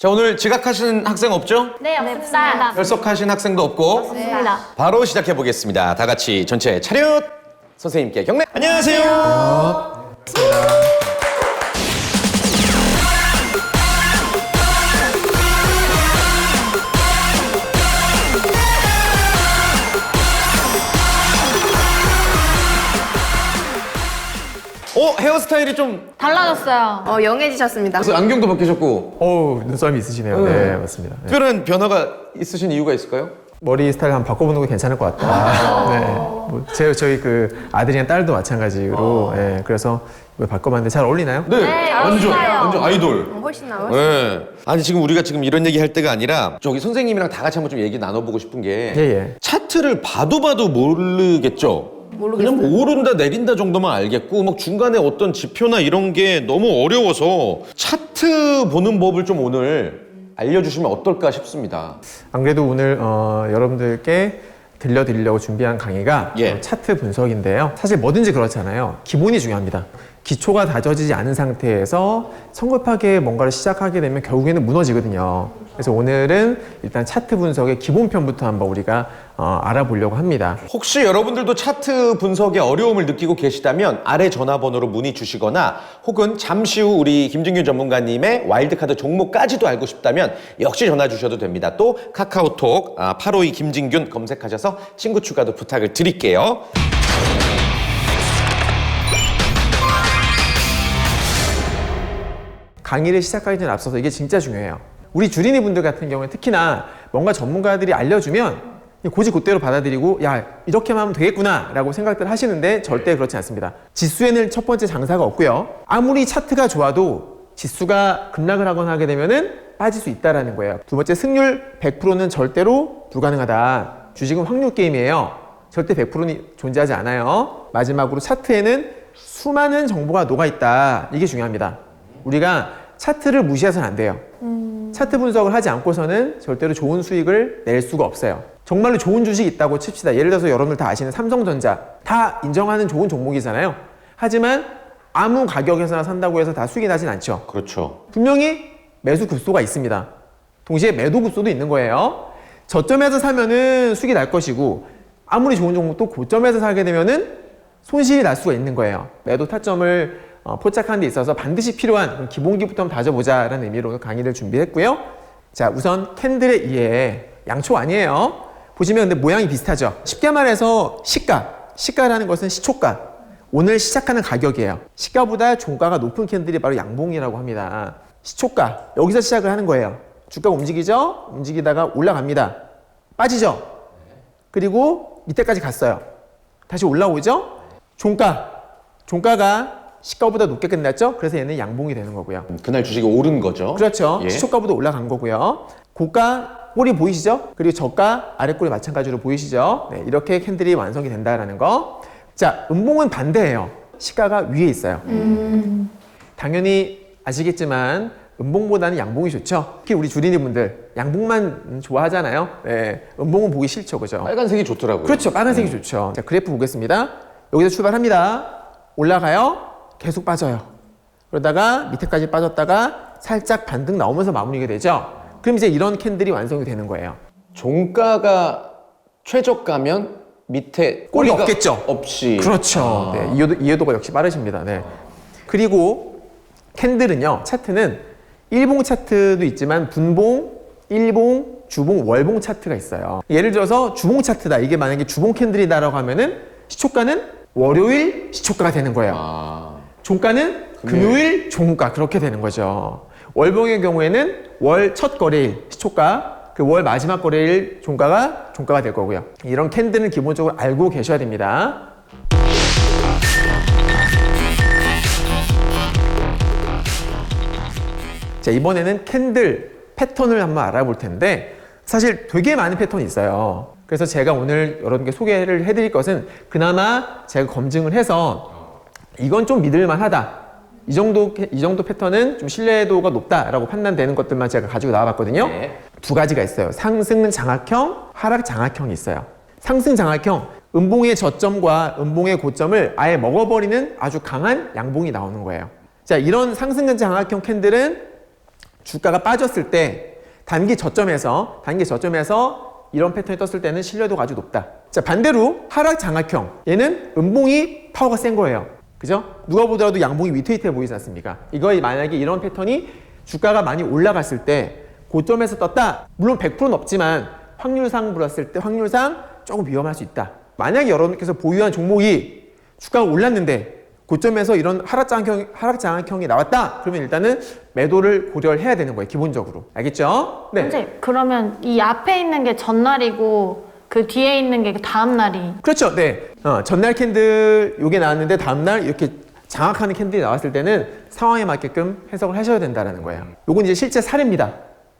자, 오늘 지각하신 학생 없죠? 네, 없습니다. 결석하신 학생도 없고 없습니다. 바로 시작해 보겠습니다. 다 같이 전체 차렷! 선생님께 경례! 안녕하세요. 헤어스타일이 좀 달라졌어요. 영해지셨습니다. 그래서 안경도 벗기셨고 어우, 눈썰미 있으시네요. 네, 맞습니다. 네. 특별한 변화가 있으신 이유가 있을까요? 머리 스타일 한번 바꿔보는 거 괜찮을 것 같다. 네. 뭐 저희 그 아들이랑 딸도 마찬가지로, 네, 그래서 이걸 바꿔봤는데 잘 어울리나요? 네, 완전 아이돌. 훨씬 나아요. 네. 아니 지금 우리가 지금 이런 얘기 할 때가 아니라 저기 선생님이랑 다 같이 한번 좀 얘기 나눠보고 싶은 게 예. 차트를 봐도 모르겠죠? 그냥 뭐 오른다 내린다 정도만 알겠고 막 중간에 어떤 지표나 이런 게 너무 어려워서 차트 보는 법을 좀 오늘 알려주시면 어떨까 싶습니다. 안 그래도 오늘 여러분들께 들려드리려고 준비한 강의가 예. 차트 분석인데요. 사실 뭐든지 그렇잖아요. 기본이 중요합니다. 기초가 다져지지 않은 상태에서 성급하게 뭔가를 시작하게 되면 결국에는 무너지거든요. 그래서 오늘은 일단 차트 분석의 기본편부터 한번 우리가 알아보려고 합니다. 혹시 여러분들도 차트 분석에 어려움을 느끼고 계시다면 아래 전화번호로 문의 주시거나 혹은 잠시 후 우리 김진균 전문가님의 와일드카드 종목까지도 알고 싶다면 역시 전화 주셔도 됩니다. 또 카카오톡 852 김진균 검색하셔서 친구 추가도 부탁을 드릴게요. 강의를 시작하기 전에 앞서서 이게 진짜 중요해요. 우리 주린이 분들 같은 경우에 특히나 뭔가 전문가들이 알려주면 고지고대로 받아들이고 야 이렇게만 하면 되겠구나 라고 생각들 하시는데 절대 그렇지 않습니다. 지수에는 첫 번째 장사가 없고요. 아무리 차트가 좋아도 지수가 급락을 하거나 하게 되면은 빠질 수 있다는 거예요. 두 번째, 승률 100%는 절대로 불가능하다. 주식은 확률 게임이에요. 절대 100%는 존재하지 않아요. 마지막으로, 차트에는 수많은 정보가 녹아있다. 이게 중요합니다. 우리가 차트를 무시해서는 안 돼요. 차트 분석을 하지 않고서는 절대로 좋은 수익을 낼 수가 없어요. 정말로 좋은 주식이 있다고 칩시다. 예를 들어서 여러분들 다 아시는 삼성전자, 다 인정하는 좋은 종목이잖아요. 하지만 아무 가격에서나 산다고 해서 다 수익이 나진 않죠. 그렇죠. 분명히 매수 급소가 있습니다. 동시에 매도 급소도 있는 거예요. 저점에서 사면은 수익이 날 것이고 아무리 좋은 종목도 고점에서 사게 되면은 손실이 날 수가 있는 거예요. 매도 타점을 포착하는 데 있어서 반드시 필요한 기본기부터 한번 다져보자라는 의미로 강의를 준비했고요. 자, 우선 캔들의 이해. 양초 아니에요. 보시면 근데 모양이 비슷하죠. 쉽게 말해서 시가라는 것은 시초가. 오늘 시작하는 가격이에요. 시가보다 종가가 높은 캔들이 바로 양봉이라고 합니다. 시초가. 여기서 시작을 하는 거예요. 주가가 움직이죠? 움직이다가 올라갑니다. 빠지죠? 그리고 밑에까지 갔어요. 다시 올라오죠? 종가가 시가보다 높게 끝났죠? 그래서 얘는 양봉이 되는 거고요. 그날 주식이 오른 거죠. 그렇죠. 예. 시초가보다 올라간 거고요. 고가 꼬리 보이시죠? 그리고 저가 아래 꼬리 마찬가지로 보이시죠? 네, 이렇게 캔들이 완성이 된다라는 거. 자, 음봉은 반대예요. 시가가 위에 있어요. 당연히 아시겠지만 음봉보다는 양봉이 좋죠. 특히 우리 주린이 분들 양봉만 좋아하잖아요. 네, 음봉은 보기 싫죠, 그죠? 빨간색이 좋더라고요. 그렇죠. 빨간색이 좋죠. 자, 그래프 보겠습니다. 여기서 출발합니다. 올라가요. 계속 빠져요. 그러다가 밑에까지 빠졌다가 살짝 반등 나오면서 마무리가 되죠. 그럼 이제 이런 캔들이 완성이 되는 거예요. 종가가 최저가면 밑에 꼬리가 없겠죠. 없이. 그렇죠. 네, 이해도가 역시 빠르십니다. 네. 그리고 캔들은요, 차트는 일봉 차트도 있지만 분봉, 일봉, 주봉, 월봉 차트가 있어요. 예를 들어서 주봉 차트다. 이게 만약에 주봉 캔들이다라고 하면은 시초가는 월요일 시초가가 되는 거예요. 종가는 금요일 종가, 그렇게 되는 거죠. 월봉의 경우에는 월 첫 거래일 시초가, 그 월 마지막 거래일 종가가 될 거고요. 이런 캔들은 기본적으로 알고 계셔야 됩니다. 자, 이번에는 캔들 패턴을 한번 알아볼 텐데 사실 되게 많은 패턴이 있어요. 그래서 제가 오늘 여러분께 소개를 해드릴 것은 그나마 제가 검증을 해서 이건 좀 믿을만 하다. 이 정도 패턴은 좀 신뢰도가 높다라고 판단되는 것들만 제가 가지고 나와봤거든요. 네. 두 가지가 있어요. 상승 장악형, 하락 장악형이 있어요. 상승 장악형, 음봉의 저점과 음봉의 고점을 아예 먹어버리는 아주 강한 양봉이 나오는 거예요. 자, 이런 상승 장악형 캔들은 주가가 빠졌을 때 단기 저점에서 이런 패턴이 떴을 때는 신뢰도가 아주 높다. 자, 반대로 하락 장악형. 얘는 음봉이 파워가 센 거예요. 그죠? 누가 보더라도 양봉이 위태위태해 보이지 않습니까? 이거 만약에 이런 패턴이 주가가 많이 올라갔을 때 고점에서 떴다. 물론 100%는 없지만 확률상 불었을 때 확률상 조금 위험할 수 있다. 만약에 여러분께서 보유한 종목이 주가가 올랐는데 고점에서 이런 하락 장악형이 나왔다. 그러면 일단은 매도를 고려를 해야 되는 거예요. 기본적으로. 알겠죠? 네. 선생님, 그러면 이 앞에 있는 게 전날이고 그 뒤에 있는 게 그 다음 날이. 그렇죠. 네. 전날 캔들 요게 나왔는데 다음날 이렇게 장악하는 캔들이 나왔을 때는 상황에 맞게끔 해석을 하셔야 된다는 거예요. 요건 이제 실제 사례입니다.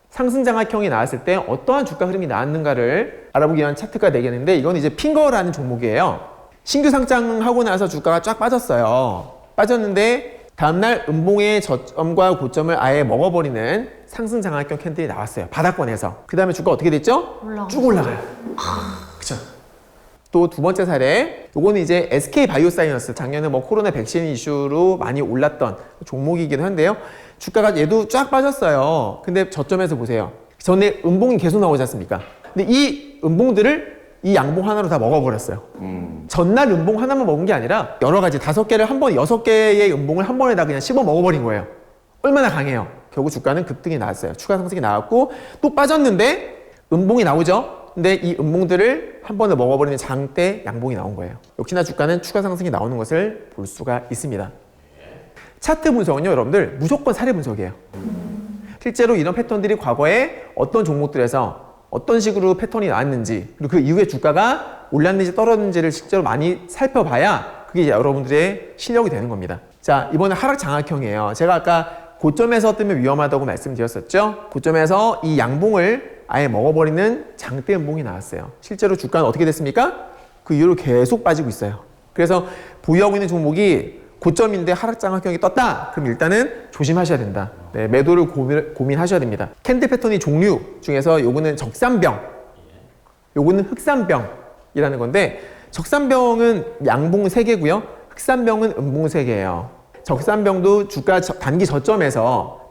상승 장악형이 나왔을 때 어떠한 주가 흐름이 나왔는가를 알아보기 위한 차트가 되겠는데 이건 이제 핑거라는 종목이에요. 신규 상장하고 나서 주가가 쫙 빠졌어요. 빠졌는데 다음날 음봉의 저점과 고점을 아예 먹어버리는 상승 장악형 캔들이 나왔어요. 바닥권에서. 그 다음에 주가 어떻게 됐죠? 쭉 올라가요. 그쵸? 또 두 번째 사례, 요거는 이제 SK 바이오사이언스, 작년에 뭐 코로나 백신 이슈로 많이 올랐던 종목이기도 한데요. 주가가 얘도 쫙 빠졌어요. 근데 저점에서 보세요. 전에 음봉이 계속 나오지 않습니까? 근데 이 음봉들을 이 양봉 하나로 다 먹어버렸어요. 전날 음봉 하나만 먹은 게 아니라 여러 가지 5개를 한 번에 6개의 음봉을 한 번에 다 그냥 씹어 먹어버린 거예요. 얼마나 강해요. 결국 주가는 급등이 나왔어요. 추가 상승이 나왔고 또 빠졌는데 음봉이 나오죠. 근데 이 음봉들을 한 번에 먹어버리는 장대 양봉이 나온 거예요. 역시나 주가는 추가 상승이 나오는 것을 볼 수가 있습니다. 차트 분석은요, 여러분들 무조건 사례 분석이에요. 실제로 이런 패턴들이 과거에 어떤 종목들에서 어떤 식으로 패턴이 나왔는지 그리고 그 이후에 주가가 올랐는지 떨어졌는지를 실제로 많이 살펴봐야 그게 이제 여러분들의 실력이 되는 겁니다. 자, 이번에 하락 장악형이에요. 제가 아까 고점에서 뜨면 위험하다고 말씀드렸었죠. 고점에서 이 양봉을 아예 먹어버리는 장대 음봉이 나왔어요. 실제로 주가는 어떻게 됐습니까? 그 이후로 계속 빠지고 있어요. 그래서 보유하고 있는 종목이 고점인데 하락 장악형이 떴다. 그럼 일단은 조심하셔야 된다. 네, 매도를 고민하셔야 됩니다. 캔들 패턴의 종류 중에서 요거는 적산병, 요거는 흑산병이라는 건데 적산병은 양봉 3개고요. 흑산병은 음봉 3개예요. 적산병도 주가 단기 저점에서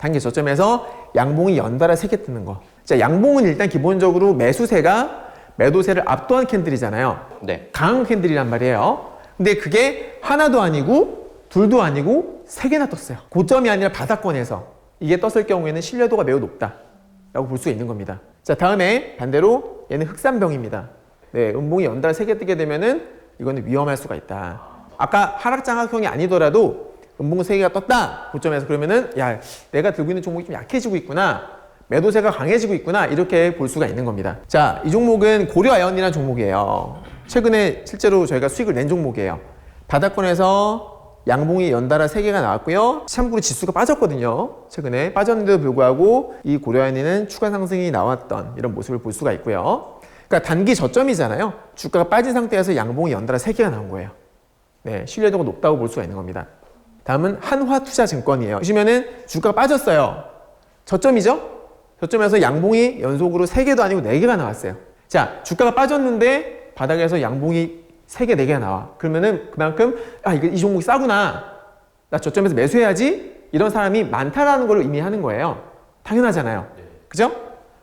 양봉이 연달아 3개 뜨는 거. 자, 양봉은 일단 기본적으로 매수세가 매도세를 압도한 캔들이잖아요. 네. 강한 캔들이란 말이에요. 근데 그게 하나도 아니고 둘도 아니고 3개나 떴어요. 고점이 아니라 바닥권에서 이게 떴을 경우에는 신뢰도가 매우 높다라고 볼 수 있는 겁니다. 자, 다음에 반대로 얘는 흑산병입니다. 네, 음봉이 연달아 3개 뜨게 되면은 이거는 위험할 수가 있다. 아까 하락장악형이 아니더라도 음봉 3개가 떴다 고점에서 그러면은 야, 내가 들고 있는 종목이 좀 약해지고 있구나, 매도세가 강해지고 있구나, 이렇게 볼 수가 있는 겁니다. 자, 이 종목은 고려아연이라는 종목이에요. 최근에 실제로 저희가 수익을 낸 종목이에요. 바닥권에서 양봉이 연달아 3개가 나왔고요. 참고로 지수가 빠졌거든요. 최근에 빠졌는데도 불구하고 이 고려아연이는 추가 상승이 나왔던 이런 모습을 볼 수가 있고요. 그러니까 단기 저점이잖아요. 주가가 빠진 상태에서 양봉이 연달아 3개가 나온 거예요. 네, 신뢰도가 높다고 볼 수가 있는 겁니다. 다음은 한화투자증권이에요. 보시면은 주가가 빠졌어요. 저점이죠? 저점에서 양봉이 연속으로 3개도 아니고 4개가 나왔어요. 자, 주가가 빠졌는데 바닥에서 양봉이 3개, 4개가 나와. 그러면은 그만큼 이 종목이 싸구나, 나 저점에서 매수해야지, 이런 사람이 많다라는 걸 의미하는 거예요. 당연하잖아요. 그죠?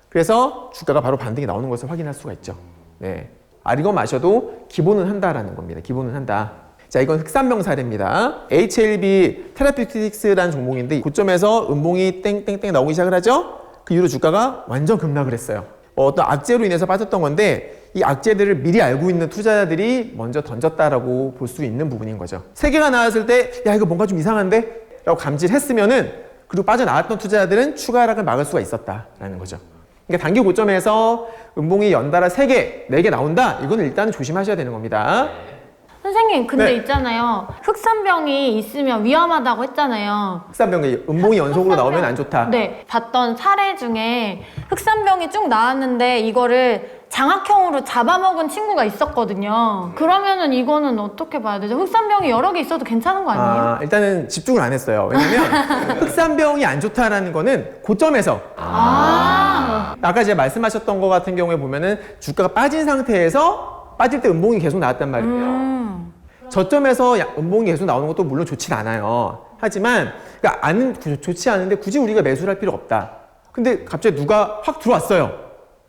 그래서 주가가 바로 반등이 나오는 것을 확인할 수가 있죠. 네. 알고 마셔도 기본은 한다라는 겁니다. 기본은 한다. 자, 이건 흑산병 사례입니다. HLB 테라피틱스라는 종목인데 고점에서 음봉이 땡땡땡 나오기 시작을 하죠. 그 이후로 주가가 완전 급락을 했어요. 어떤 악재로 인해서 빠졌던 건데 이 악재들을 미리 알고 있는 투자자들이 먼저 던졌다라고 볼 수 있는 부분인 거죠. 3개가 나왔을 때 야, 이거 뭔가 좀 이상한데? 라고 감지를 했으면은 그리고 빠져나왔던 투자자들은 추가 하락을 막을 수가 있었다라는 거죠. 그러니까 단기 고점에서 음봉이 연달아 3개, 4개 나온다? 이건 일단은 조심하셔야 되는 겁니다. 선생님, 근데 네. 있잖아요. 흑산병이 있으면 위험하다고 했잖아요. 흑산병이 음봉이 연속으로 나오면 안 좋다. 네, 봤던 사례 중에 흑산병이 쭉 나왔는데 이거를 장악형으로 잡아먹은 친구가 있었거든요. 그러면은 이거는 어떻게 봐야 되죠? 흑산병이 여러 개 있어도 괜찮은 거 아니에요? 일단은 집중을 안 했어요. 왜냐면 흑산병이 안 좋다라는 거는 고점에서 아까 제가 말씀하셨던 것 같은 경우에 보면은 주가가 빠진 상태에서 빠질 때 음봉이 계속 나왔단 말이에요. 저점에서 음봉이 계속 나오는 것도 물론 좋진 않아요. 하지만 그러니까 좋지 않은데 굳이 우리가 매수를 할 필요 없다. 근데 갑자기 누가 확 들어왔어요.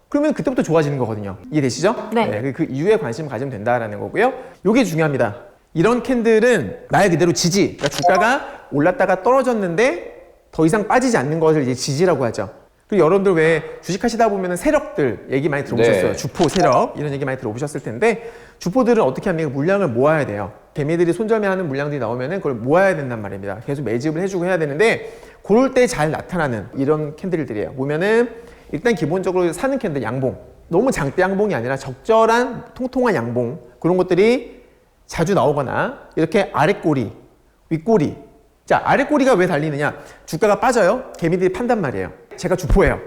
그러면 그때부터 좋아지는 거거든요. 이해되시죠? 네. 그 이유에 관심을 가지면 된다라는 거고요. 이게 중요합니다. 이런 캔들은 말 그대로 지지. 그러니까 주가가 올랐다가 떨어졌는데 더 이상 빠지지 않는 것을 이제 지지라고 하죠. 그리고 여러분들 왜 주식하시다 보면 세력들 얘기 많이 들어보셨어요. 네. 주포, 세력 이런 얘기 많이 들어보셨을 텐데 주포들은 어떻게 합니까? 물량을 모아야 돼요. 개미들이 손절매하는 물량들이 나오면은 그걸 모아야 된단 말입니다. 계속 매집을 해주고 해야 되는데 그럴 때 잘 나타나는 이런 캔들들이에요. 보면은 일단 기본적으로 사는 캔들 양봉, 너무 장대 양봉이 아니라 적절한 통통한 양봉 그런 것들이 자주 나오거나 이렇게 아랫꼬리, 윗꼬리. 자, 아랫꼬리가 왜 달리느냐? 주가가 빠져요. 개미들이 판단 말이에요. 제가 주포예요.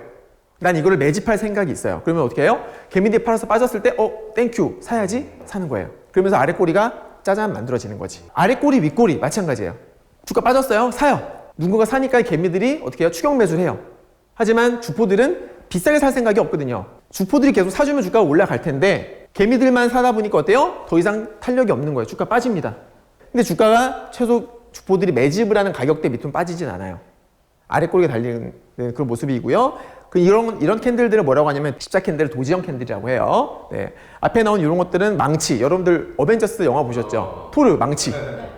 난 이거를 매집할 생각이 있어요. 그러면 어떻게 해요? 개미들이 팔아서 빠졌을 때 땡큐 사야지 사는 거예요. 그러면서 아랫꼬리가 짜잔 만들어지는 거지. 아랫꼬리 윗꼬리 마찬가지예요. 주가 빠졌어요. 사요. 누군가 사니까 개미들이 어떻게 해요? 추격 매수를 해요. 하지만 주포들은 비싸게 살 생각이 없거든요. 주포들이 계속 사주면 주가가 올라갈 텐데 개미들만 사다 보니까 어때요? 더 이상 탄력이 없는 거예요. 주가 빠집니다. 근데 주가가 최소 주포들이 매집을 하는 가격대 밑으로 빠지진 않아요. 아랫꼬리가 달리는 그런 모습이고요. 이런 캔들들을 뭐라고 하냐면 십자 캔들을 도지형 캔들이라고 해요. 네. 앞에 나온 이런 것들은 망치. 여러분들 어벤져스 영화 보셨죠? 토르 망치.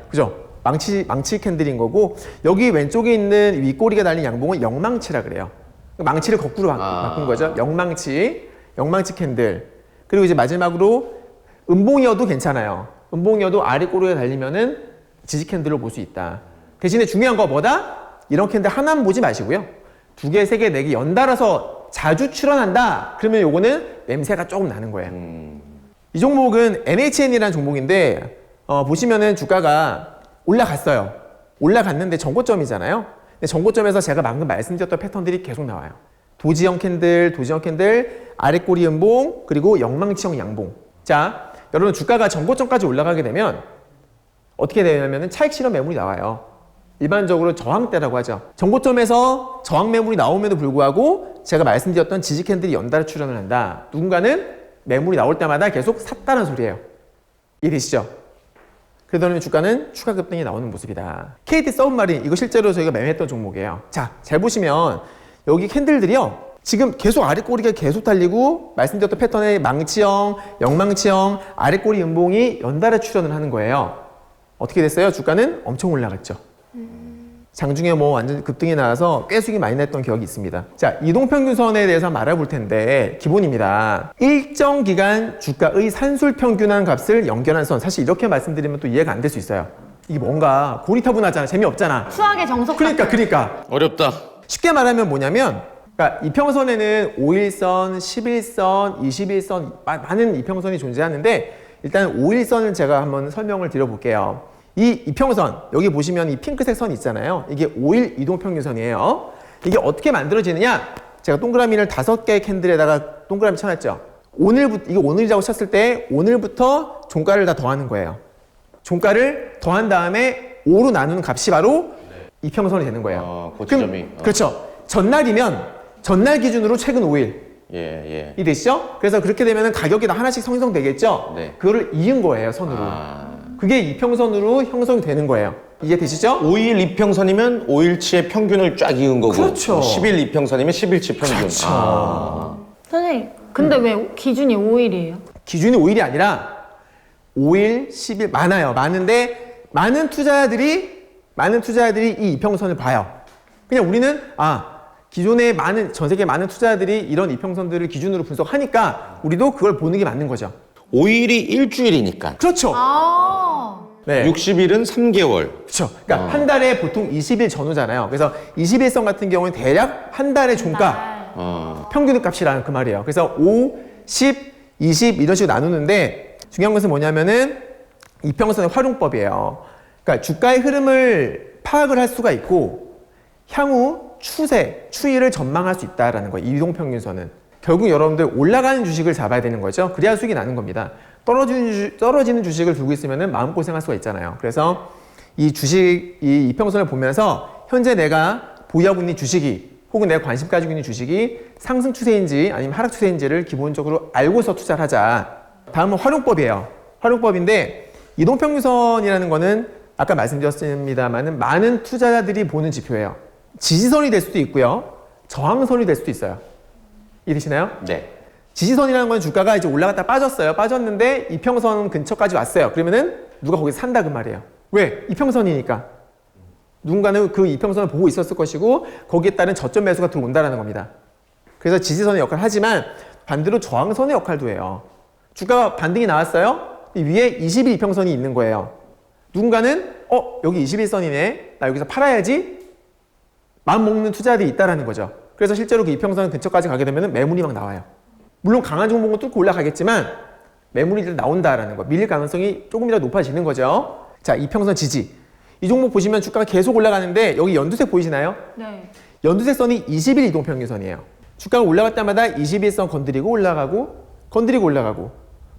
그죠? 망치 캔들인 거고 여기 왼쪽에 있는 윗꼬리가 달린 양봉은 영망치라 그래요. 망치를 거꾸로 바꾼 거죠. 영망치 캔들. 그리고 이제 마지막으로 음봉이어도 괜찮아요. 음봉이어도 아랫꼬리가 달리면은 지지 캔들로 볼 수 있다. 대신에 중요한 거 뭐다? 이런 캔들 하나만 보지 마시고요. 2개, 3개, 4개 연달아서 자주 출현한다. 그러면 요거는 냄새가 조금 나는 거예요. 이 종목은 NHN이라는 종목인데 보시면은 주가가 올라갔어요. 올라갔는데 전고점이잖아요. 근데 전고점에서 제가 방금 말씀드렸던 패턴들이 계속 나와요. 도지형 캔들, 아랫꼬리 음봉, 그리고 영망치형 양봉. 자, 여러분 주가가 전고점까지 올라가게 되면 어떻게 되냐면은 차익 실현 매물이 나와요. 일반적으로 저항대라고 하죠. 전고점에서 저항 매물이 나옴에도 불구하고 제가 말씀드렸던 지지 캔들이 연달아 출현을 한다. 누군가는 매물이 나올 때마다 계속 샀다는 소리예요. 이해되시죠? 그러다 주가는 추가 급등이 나오는 모습이다. KT 서브마린 이거 실제로 저희가 매매했던 종목이에요. 자, 잘 보시면 여기 캔들들이요. 지금 계속 아랫꼬리가 계속 달리고 말씀드렸던 패턴의 망치형, 영망치형, 아랫꼬리 음봉이 연달아 출현을 하는 거예요. 어떻게 됐어요? 주가는 엄청 올라갔죠. 장중에 뭐 완전 급등이 나와서 꽤 수익이 많이 냈던 기억이 있습니다. 자, 이동평균선에 대해서 한번 알아볼 텐데 기본입니다. 일정 기간 주가의 산술평균한 값을 연결한 선. 사실 이렇게 말씀드리면 또 이해가 안 될 수 있어요. 이게 뭔가 고리타분하잖아. 재미없잖아. 수학의 정석. 그러니까. 어렵다. 쉽게 말하면 뭐냐면 그러니까 이평선에는 5일선, 11선, 21선 많은 이평선이 존재하는데 일단 5일선을 제가 한번 설명을 드려볼게요. 이 이평선, 여기 보시면 이 핑크색 선 있잖아요. 이게 5일 이동평균선이에요. 이게 어떻게 만들어지느냐? 제가 동그라미를 5개의 캔들에다가 동그라미 쳐놨죠. 이게 오늘이라고 쳤을 때 오늘부터 종가를 다 더하는 거예요. 종가를 더한 다음에 5로 나누는 값이 바로 이평선이 되는 거예요. 그 지점이. 그렇죠. 전날 기준으로 최근 5일. 예. 이 되시죠? 그래서 그렇게 되면 가격이 다 하나씩 형성되겠죠? 네. 그거를 이은 거예요, 선으로. 그게 이평선으로 형성이 되는 거예요. 이해 되시죠? 5일 이평선이면 5일치의 평균을 쫙 이은 거고 그렇죠. 10일 이평선이면 10일치 평균. 그렇죠. 선생님, 근데 왜 기준이 5일이에요? 기준이 5일이 아니라 5일, 10일 많은데 많은 투자자들이 이 이평선을 봐요. 그냥 우리는 기존에 전 세계 많은 투자자들이 이런 이평선들을 기준으로 분석하니까 우리도 그걸 보는 게 맞는 거죠. 5일이 일주일이니까. 그렇죠. 네. 60일은 3개월. 그렇죠. 그러니까 한 달에 보통 20일 전후잖아요. 그래서 21선 같은 경우는 대략 한 달의 종가 평균 값이라는 그 말이에요. 그래서 5, 10, 20 이런 식으로 나누는데 중요한 것은 뭐냐면은 이평선의 활용법이에요. 그러니까 주가의 흐름을 파악을 할 수가 있고 향후 추이를 전망할 수 있다라는 거예요. 이동평균선은. 결국 여러분들 올라가는 주식을 잡아야 되는 거죠. 그래야 수익이 나는 겁니다. 떨어지는 주식을 들고 있으면 마음고생할 수가 있잖아요. 그래서 이 이평선을 보면서 현재 내가 보유하고 있는 주식이 혹은 내가 관심 가지고 있는 주식이 상승 추세인지 아니면 하락 추세인지를 기본적으로 알고서 투자를 하자. 다음은 활용법이에요. 활용법인데 이동평균선이라는 거는 아까 말씀드렸습니다만 많은 투자자들이 보는 지표예요. 지지선이 될 수도 있고요. 저항선이 될 수도 있어요. 이해되시나요? 네. 지지선이라는 건 주가가 이제 올라갔다 빠졌어요. 빠졌는데 이평선 근처까지 왔어요. 그러면은 누가 거기서 산다 그 말이에요. 왜? 이평선이니까. 누군가는 그 이평선을 보고 있었을 것이고 거기에 따른 저점 매수가 들어온다는 겁니다. 그래서 지지선의 역할을 하지만 반대로 저항선의 역할도 해요. 주가가 반등이 나왔어요. 이 위에 20일 이평선이 있는 거예요. 누군가는 여기 21선이네. 나 여기서 팔아야지. 마음 먹는 투자들이 있다라는 거죠. 그래서 실제로 그 이평선 근처까지 가게 되면 매물이 막 나와요. 물론 강한 종목은 뚫고 올라가겠지만 매물이 나온다라는 거. 밀릴 가능성이 조금이라도 높아지는 거죠. 자, 이평선 지지. 이 종목 보시면 주가가 계속 올라가는데 여기 연두색 보이시나요? 네. 연두색 선이 20일 이동평균선이에요. 주가가 올라갈 때마다 21선 건드리고 올라가고 건드리고 올라가고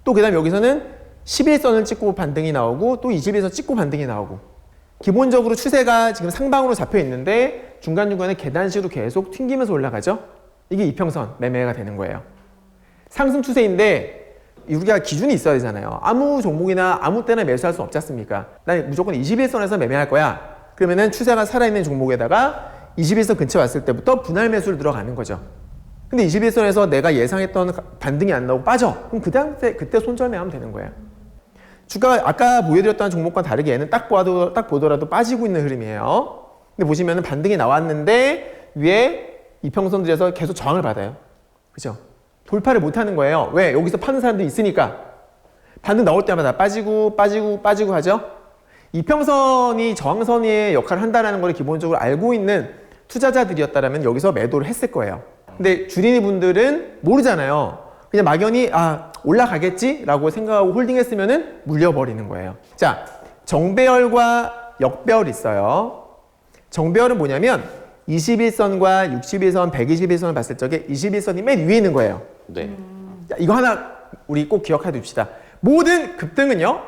또 그 다음에 여기서는 11선을 찍고 반등이 나오고 또 21선 찍고 반등이 나오고 기본적으로 추세가 지금 상방으로 잡혀 있는데 중간중간에 계단식으로 계속 튕기면서 올라가죠. 이게 이평선 매매가 되는 거예요. 상승 추세인데 우리가 기준이 있어야 되잖아요. 아무 종목이나 아무 때나 매수할 수 없지 않습니까? 난 무조건 21선에서 매매할 거야. 그러면은 추세가 살아있는 종목에다가 21선 근처 왔을 때부터 분할 매수를 들어가는 거죠. 근데 21선에서 내가 예상했던 반등이 안 나오고 빠져. 그럼 그때 손절매하면 되는 거예요. 주가가 아까 보여드렸던 종목과 다르게 얘는 딱 보더라도 빠지고 있는 흐름이에요. 근데 보시면은 반등이 나왔는데 위에 이평선들에서 계속 저항을 받아요. 그죠? 돌파를 못 하는 거예요. 왜? 여기서 파는 사람들이 있으니까. 반등 나올 때마다 빠지고 하죠. 이평선이 저항선의 역할을 한다는 걸 기본적으로 알고 있는 투자자들이었다면 여기서 매도를 했을 거예요. 근데 주린이 분들은 모르잖아요. 그냥 막연히 올라가겠지라고 생각하고 홀딩했으면은 물려버리는 거예요. 자, 정배열과 역배열이 있어요. 정배열은 뭐냐면 21선과 61선, 121선을 봤을 적에 21선이 맨 위에 있는 거예요. 네. 자, 이거 하나 우리 꼭 기억해 둡시다. 모든 급등은요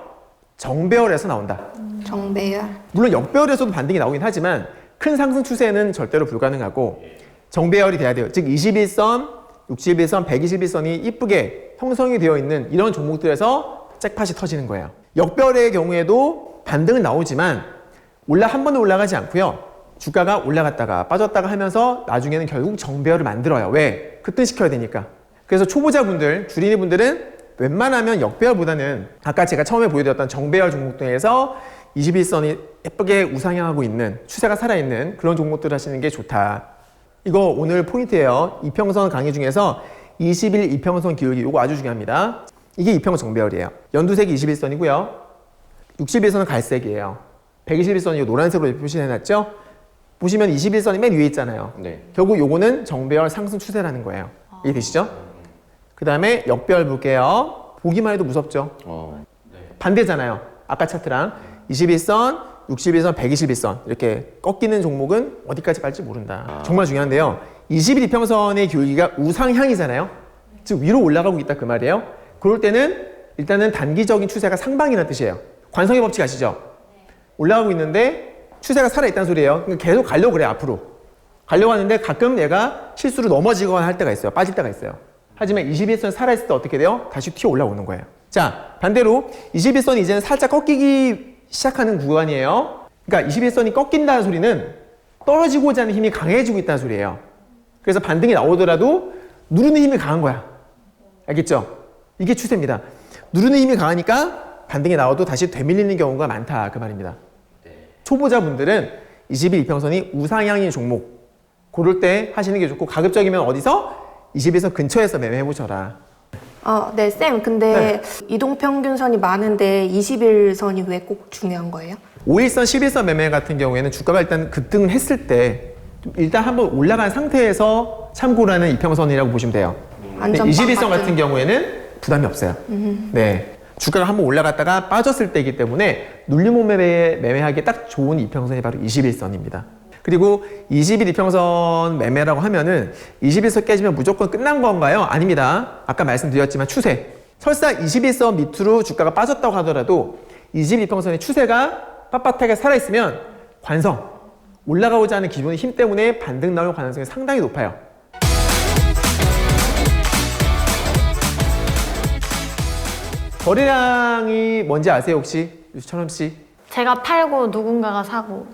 정배열에서 나온다. 정배열. 물론 역배열에서도 반등이 나오긴 하지만 큰 상승 추세는 절대로 불가능하고 정배열이 돼야 돼요. 즉 21선, 61선, 121선이 이쁘게 형성이 되어 있는 이런 종목들에서 잭팟이 터지는 거예요. 역배열의 경우에도 반등은 나오지만 한 번도 올라가지 않고요. 주가가 올라갔다가 빠졌다가 하면서 나중에는 결국 정배열을 만들어요. 왜? 급등시켜야 되니까. 그래서 초보자분들, 주린이분들은 웬만하면 역배열보다는 아까 제가 처음에 보여드렸던 정배열 종목 중에서 21선이 예쁘게 우상향하고 있는 추세가 살아있는 그런 종목들 하시는 게 좋다. 이거 오늘 포인트예요. 이평선 강의 중에서 20일 이평선 기울기 이거 아주 중요합니다. 이게 이평선 정배열이에요. 연두색이 21선이고요. 61선은 갈색이에요. 121선 이거 노란색으로 표시해놨죠? 보시면 21선이 맨 위에 있잖아요. 네. 결국 요거는 정배열 상승 추세라는 거예요. 이해되시죠? 그 다음에 역배열 볼게요. 보기만 해도 무섭죠? 반대잖아요. 아까 차트랑 21선, 61선, 121선 이렇게 꺾이는 종목은 어디까지 갈지 모른다. 정말 중요한데요. 20일 이평선의 기울기가 우상향이잖아요. 즉 위로 올라가고 있다 그 말이에요. 그럴 때는 일단은 단기적인 추세가 상방이라는 뜻이에요. 관성의 법칙 아시죠? 올라가고 있는데 추세가 살아있다는 소리예요. 그러니까 계속 가려고 그래 앞으로. 가려고 하는데 가끔 얘가 실수로 넘어지거나 할 때가 있어요. 빠질 때가 있어요. 하지만 21선 살아있을 때 어떻게 돼요? 다시 튀어 올라오는 거예요. 자, 반대로 21선이 이제는 살짝 꺾이기 시작하는 구간이에요. 그러니까 21선이 꺾인다는 소리는 떨어지고자 하는 힘이 강해지고 있다는 소리예요. 그래서 반등이 나오더라도 누르는 힘이 강한 거야. 알겠죠? 이게 추세입니다. 누르는 힘이 강하니까 반등이 나와도 다시 되밀리는 경우가 많다 그 말입니다. 초보자분들은 20일 이평선이 우상향인 종목 고를 때 하시는 게 좋고 가급적이면 어디서? 21선 근처에서 매매해보셔라. 네, 쌤. 근데 이동평균선이 많은데 21선이 왜 꼭 중요한 거예요? 5일선, 11선 매매 같은 경우에는 주가가 일단 급등을 했을 때 일단 한번 올라간 상태에서 참고를 하는 이평선이라고 보시면 돼요. 21선 같은 경우에는 부담이 없어요. 네. 주가가 한번 올라갔다가 빠졌을 때이기 때문에 눌림목 매매하기에 딱 좋은 이평선이 바로 21선입니다. 그리고 20일 이평선 매매라고 하면은 21선 깨지면 무조건 끝난 건가요? 아닙니다. 아까 말씀드렸지만 추세. 설사 21선 밑으로 주가가 빠졌다고 하더라도 20일 이평선의 추세가 빳빳하게 살아있으면 관성, 올라가고자 하는 기존의 힘 때문에 반등 나올 가능성이 상당히 높아요. 거래량이 뭔지 아세요 혹시? 유천원 씨. 제가 팔고 누군가가 사고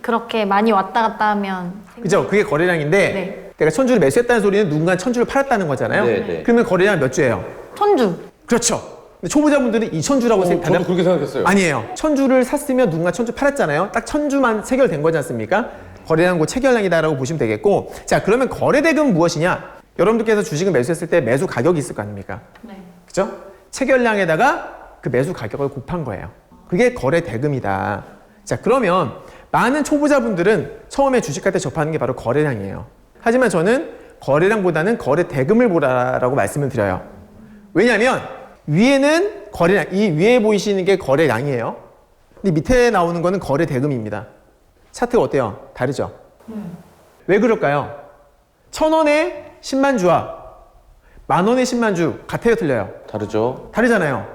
그렇게 많이 왔다 갔다 하면 그죠? 그게 거래량인데 네. 내가 천주를 매수했다는 소리는 누군가 천주를 팔았다는 거잖아요. 네, 네. 그러면 거래량 몇 주예요? 천주. 그렇죠. 근데 초보자분들은 2천주라고 저도 그렇게 생각했어요. 아니에요. 천주를 샀으면 누군가 천주 팔았잖아요. 딱 천주만 체결된 거지 않습니까? 거래량 그 체결량이다라고 보시면 되겠고, 자 그러면 거래대금은 무엇이냐? 여러분들께서 주식을 매수했을 때 매수 가격이 있을 거 아닙니까? 네. 그죠? 체결량에다가 그 매수 가격을 곱한 거예요. 그게 거래대금이다. 자 그러면 많은 초보자분들은 처음에 주식할 때 접하는 게 바로 거래량이에요. 하지만 저는 거래량보다는 거래대금을 보라라고 말씀을 드려요. 왜냐하면 위에는 거래량, 이 위에 보이시는 게 거래량이에요. 근데 밑에 나오는 거는 거래대금입니다. 차트가 어때요? 다르죠? 왜 그럴까요? 1,000원에 10만 주와 10,000원에 10만 주 같아요, 틀려요? 다르죠. 다르잖아요.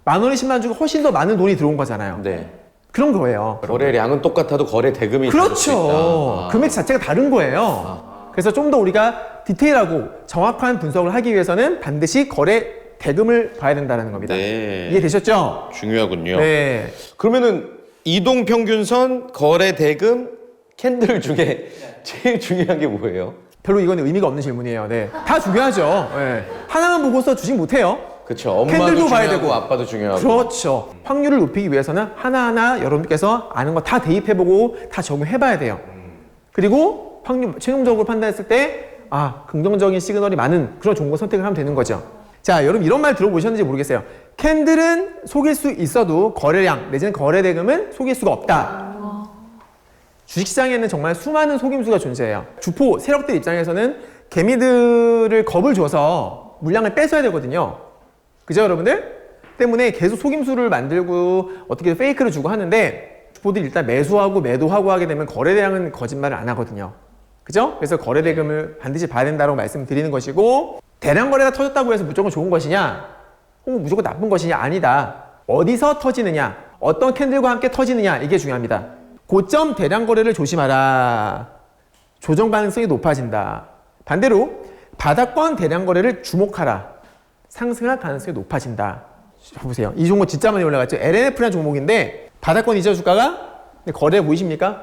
10,000원에 10만 주가 훨씬 더 많은 돈이 들어온 거잖아요. 네. 그런 거예요. 거래량은 똑같아도 거래 대금이 다를 수 그렇죠. 있다. 금액 자체가 다른 거예요. 그래서 좀 더 우리가 디테일하고 정확한 분석을 하기 위해서는 반드시 거래 대금을 봐야 된다는 겁니다. 네. 이해되셨죠? 중요하군요. 네. 그러면은 이동 평균선, 거래 대금, 캔들 중에 제일 중요한 게 뭐예요? 별로 이건 의미가 없는 질문이에요. 네. 다 중요하죠. 네. 하나만 보고서 주식 못해요. 그렇죠. 엄마도 캔들도 봐야 중요하고 되고. 아빠도 중요하고. 그렇죠. 확률을 높이기 위해서는 하나하나 여러분께서 아는 거 다 대입해보고 다 적용해봐야 돼요. 그리고 확률, 최종적으로 판단했을 때, 아, 긍정적인 시그널이 많은 그런 종목 선택을 하면 되는 거죠. 자, 여러분 이런 말 들어보셨는지 모르겠어요. 캔들은 속일 수 있어도 거래량, 내지는 거래대금은 속일 수가 없다. 주식시장에는 정말 수많은 속임수가 존재해요. 주포, 세력들 입장에서는 개미들을 겁을 줘서 물량을 뺏어야 되거든요. 그죠, 여러분들? 때문에 계속 속임수를 만들고 어떻게 페이크를 주고 하는데 주포들이 일단 매수하고 매도하고 하게 되면 거래량은 거짓말을 안 하거든요. 그죠? 그래서 거래대금을 반드시 봐야 된다고 말씀드리는 것이고, 대량 거래가 터졌다고 해서 무조건 좋은 것이냐 혹은 무조건 나쁜 것이냐? 아니다. 어디서 터지느냐, 어떤 캔들과 함께 터지느냐, 이게 중요합니다. 고점 대량 거래를 조심하라. 조정 가능성이 높아진다. 반대로 바닥권 대량 거래를 주목하라. 상승할 가능성이 높아진다. 보세요. 이 종목 진짜 많이 올라갔죠. LNF라는 종목인데 바닥권이죠, 주가가. 근데 거래 보이십니까?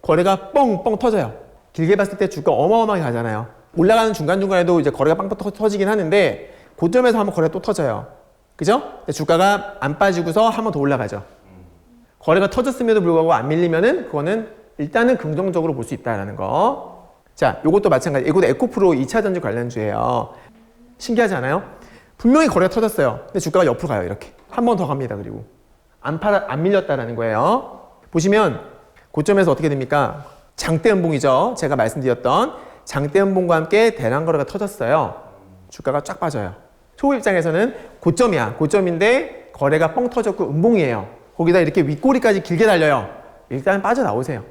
거래가 뻥뻥 터져요. 길게 봤을 때 주가 어마어마하게 가잖아요. 올라가는 중간중간에도 이제 거래가 빵빵 터지긴 하는데 고점에서 한번 거래가 또 터져요. 그죠? 근데 주가가 안 빠지고서 한번 더 올라가죠. 거래가 터졌음에도 불구하고 안 밀리면은 그거는 일단은 긍정적으로 볼 수 있다라는 거. 자, 요것도 마찬가지. 이것도 에코프로 2차전지 관련주예요. 신기하지 않아요? 분명히 거래가 터졌어요. 근데 주가가 옆으로 가요, 이렇게. 한 번 더 갑니다, 그리고. 안 밀렸다라는 거예요. 보시면 고점에서 어떻게 됩니까? 장대 음봉이죠. 제가 말씀드렸던 장대 음봉과 함께 대량 거래가 터졌어요. 주가가 쫙 빠져요. 초보 입장에서는 고점이야. 고점인데 거래가 뻥 터졌고 음봉이에요. 거기다 이렇게 윗꼬리까지 길게 달려요. 일단 빠져나오세요.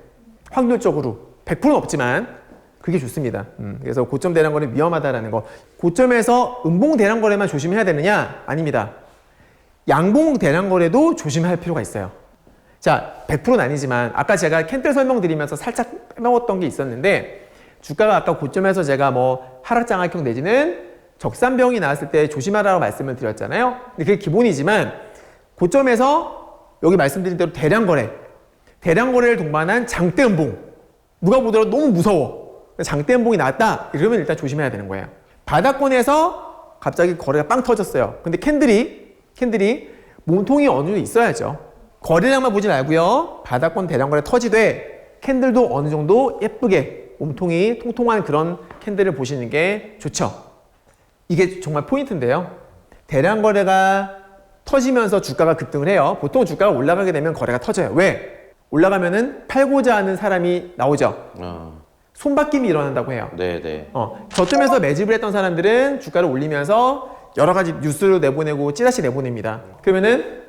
확률적으로 100%는 없지만 그게 좋습니다. 그래서 고점 대량 거래 위험하다라는 거. 고점에서 음봉 대량 거래만 조심해야 되느냐? 아닙니다. 양봉 대량 거래도 조심할 필요가 있어요. 자, 100%는 아니지만 아까 제가 캔들 설명드리면서 살짝 빼먹었던 게 있었는데, 주가가 아까 고점에서 제가 뭐 하락장악형 내지는 적산병이 나왔을 때 조심하라고 말씀을 드렸잖아요. 근데 그게 기본이지만 고점에서 여기 말씀드린 대로 대량 거래를 동반한 장대 음봉, 누가 보더라도 너무 무서워. 장대 음봉이 나왔다 이러면 일단 조심해야 되는 거예요. 바닥권에서 갑자기 거래가 빵 터졌어요. 근데 캔들이 몸통이 어느 정도 있어야죠. 거래량만 보지 말고요. 바닥권 대량 거래 터지되 캔들도 어느 정도 예쁘게 몸통이 통통한 그런 캔들을 보시는 게 좋죠. 이게 정말 포인트인데요. 대량 거래가 터지면서 주가가 급등을 해요. 보통 주가가 올라가게 되면 거래가 터져요. 왜? 올라가면은 팔고자 하는 사람이 나오죠. 손바뀜이 일어난다고 해요. 네네. 저점에서 매집을 했던 사람들은 주가를 올리면서 여러 가지 뉴스를 내보내고 찌라시 내보냅니다. 그러면은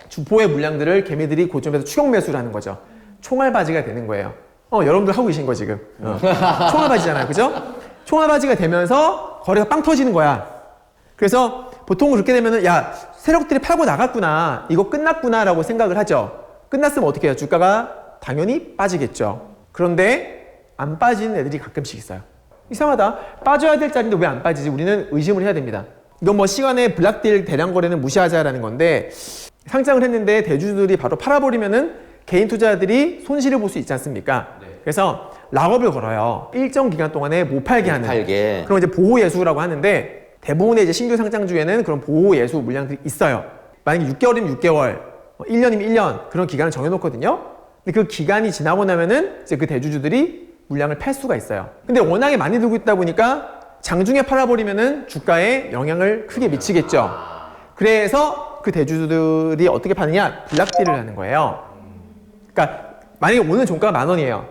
주포의 물량들을 개미들이 고점에서 추격 매수를 하는 거죠. 총알바지가 되는 거예요. 여러분들 하고 계신 거 지금. 총알바지잖아요. 그죠? 총알바지가 되면서 거래가 빵 터지는 거야. 그래서 보통 그렇게 되면은, 야, 세력들이 팔고 나갔구나. 이거 끝났구나. 라고 생각을 하죠. 끝났으면 어떻게 해요? 주가가 당연히 빠지겠죠. 그런데 안 빠지는 애들이 가끔씩 있어요. 이상하다. 빠져야 될 자리인데 왜 안 빠지지? 우리는 의심을 해야 됩니다. 이건 뭐 시간에 블락딜 대량 거래는 무시하자라는 건데, 상장을 했는데 대주주들이 바로 팔아버리면은 개인 투자자들이 손실을 볼 수 있지 않습니까? 그래서 락업을 걸어요. 일정 기간 동안에 못 팔게 하는. 팔게. 그럼 이제 보호예수라고 하는데 대부분의 이제 신규 상장주에는 그런 보호예수 물량들이 있어요. 만약에 6개월이면 6개월, 1년이면 1년 그런 기간을 정해놓거든요. 근데 그 기간이 지나고 나면은 이제 그 대주주들이 물량을 팔 수가 있어요. 근데 워낙에 많이 들고 있다 보니까 장중에 팔아버리면은 주가에 영향을 크게 미치겠죠. 그래서 그 대주주들이 어떻게 파느냐? 블락딜을 하는 거예요. 그러니까 만약에 오늘 종가가 10,000원이에요.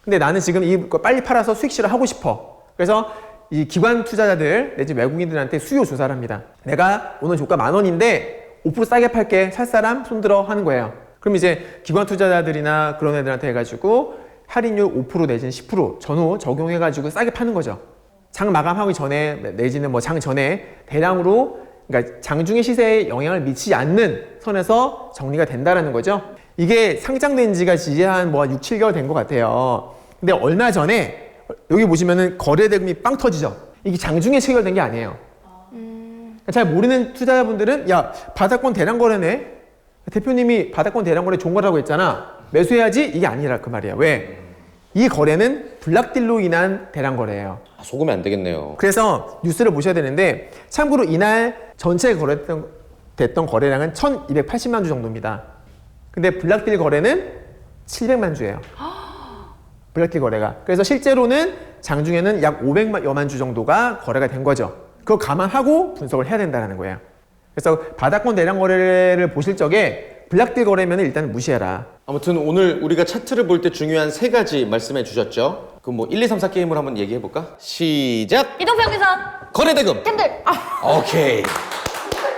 근데 나는 지금 이거 빨리 팔아서 수익 실을 하고 싶어. 그래서 이 기관 투자자들 내지 외국인들한테 수요 조사를 합니다. 내가 오늘 종가 10,000원인데 5% 싸게 팔게. 살 사람 손들어 하는 거예요. 그럼 이제 기관 투자자들이나 그런 애들한테 해가지고 할인율 5% 내지는 10% 전후 적용해가지고 싸게 파는 거죠. 장 마감하기 전에 내지는 뭐 장 전에 대량으로, 그러니까 장중의 시세에 영향을 미치지 않는 선에서 정리가 된다라는 거죠. 이게 상장된 지가 이제 한 6, 7개월 된 것 같아요. 근데 얼마 전에 여기 보시면은 거래 대금이 빵 터지죠. 이게 장중에 체결된 게 아니에요. 잘 모르는 투자자분들은 야, 바닥권 대량 거래네. 대표님이 바닥권 대량 거래 좋은 거라고 했잖아. 매수해야지. 이게 아니라 그 말이야. 왜? 이 거래는 블락딜로 인한 대량 거래예요. 속으면 안 되겠네요. 그래서 뉴스를 보셔야 되는데 참고로 이날 전체 됐던 거래량은 1,280만 주 정도입니다. 근데 블락딜 거래는 700만 주예요. 블락딜 거래가. 그래서 실제로는 장중에는 약 500여만 주 정도가 거래가 된 거죠. 그거 감안하고 분석을 해야 된다는 거예요. 그래서 바닥권 대량 거래를 보실 적에 블락딜 거래면 일단 무시해라. 아무튼 오늘 우리가 차트를 볼 때 중요한 3가지 말씀해 주셨죠. 그럼 1, 2, 3, 4 게임을 한번 얘기해 볼까? 시작! 이동평균선 캔들. 거래대금! 오케이.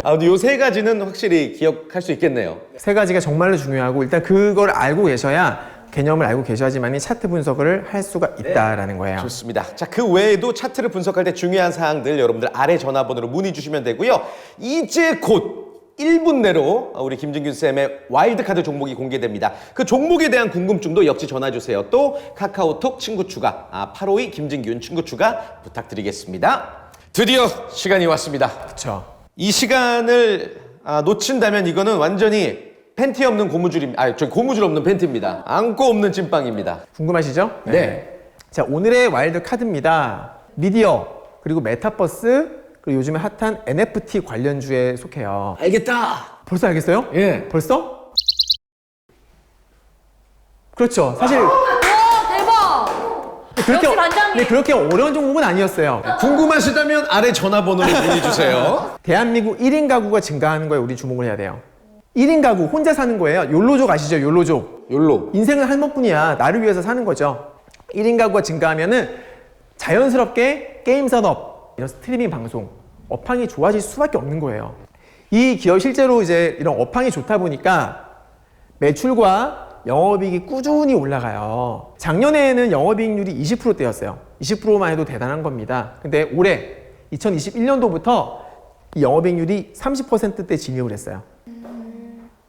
근데 요 3가지는 확실히 기억할 수 있겠네요. 3가지가 정말로 중요하고 일단 그걸 알고 계셔야 개념을 알고 계셔야지만 차트 분석을 할 수가 있다라는 거예요. 좋습니다. 자, 그 외에도 차트를 분석할 때 중요한 사항들 여러분들 아래 전화번호로 문의 주시면 되고요. 이제 곧 1분 내로 우리 김진균 쌤의 와일드카드 종목이 공개됩니다. 그 종목에 대한 궁금증도 역시 전화 주세요. 또 카카오톡 친구 추가, 852 김진균 친구 추가 부탁드리겠습니다. 드디어 시간이 왔습니다. 그렇죠. 이 시간을 놓친다면 이거는 완전히 팬티 없는 고무줄입니다. 고무줄 없는 팬티입니다. 안고 없는 찐빵입니다. 궁금하시죠? 네. 자, 오늘의 와일드 카드입니다. 미디어, 그리고 메타버스, 그리고 요즘에 핫한 NFT 관련주에 속해요. 알겠다. 벌써 알겠어요? 예. 벌써? 그렇죠. 사실 와 대박. 역시 반장님. 네, 그렇게 어려운 종목은 아니었어요. 궁금하시다면 아래 전화번호로 문의 주세요. 대한민국 1인 가구가 증가하는 거에 우리 주목을 해야 돼요. 1인 가구 혼자 사는 거예요. 욜로족 아시죠? 욜로족. 욜로. 인생은 한 번뿐이야. 나를 위해서 사는 거죠. 1인 가구가 증가하면은 자연스럽게 게임 산업, 이런 스트리밍 방송, 업황이 좋아질 수밖에 없는 거예요. 이 기업 실제로 이제 이런 업황이 좋다 보니까 매출과 영업이익이 꾸준히 올라가요. 작년에는 영업이익률이 20%대였어요. 20%만 해도 대단한 겁니다. 근데 올해 2021년도부터 이 영업이익률이 30%대 진입을 했어요.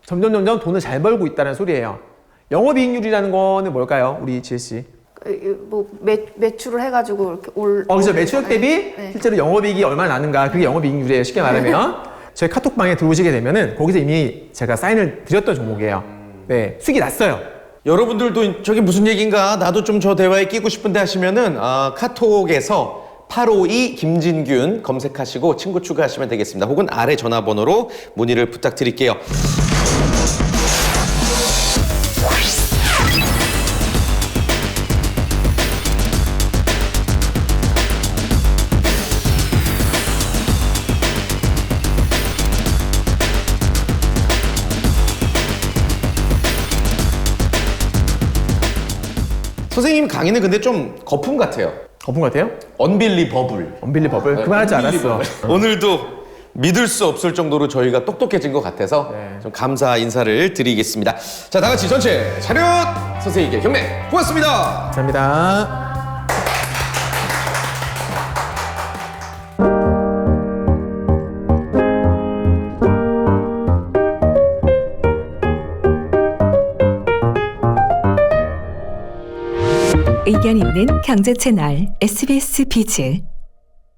점점 돈을 잘 벌고 있다는 소리예요. 영업이익률이라는 거는 뭘까요? 우리 지혜 씨. 매출을 해가지고 이렇게 그래서 매출액 대비 네. 실제로 영업이익이 얼마나 나는가, 그게 영업이익률이에요. 쉽게 말하면. 저희 카톡방에 들어오시게 되면은 거기서 이미 제가 사인을 드렸던 종목이에요. 네, 수익이 났어요. 여러분들도 저게 무슨 얘기인가? 나도 좀 저 대화에 끼고 싶은데 하시면은 카톡에서 852 김진균 검색하시고 친구 추가하시면 되겠습니다. 혹은 아래 전화번호로 문의를 부탁드릴게요. 선생님 강의는 근데 좀 거품 같아요. 거품 같아요? 언빌리버블. 언빌리버블. 그만할 줄 알았어. 오늘도 믿을 수 없을 정도로 저희가 똑똑해진 것 같아서 네. 좀 감사 인사를 드리겠습니다. 자, 다 같이 전체 차렷! 선생님께 경례! 고맙습니다. 감사합니다. 의견 있는 경제 채널 SBS 비즈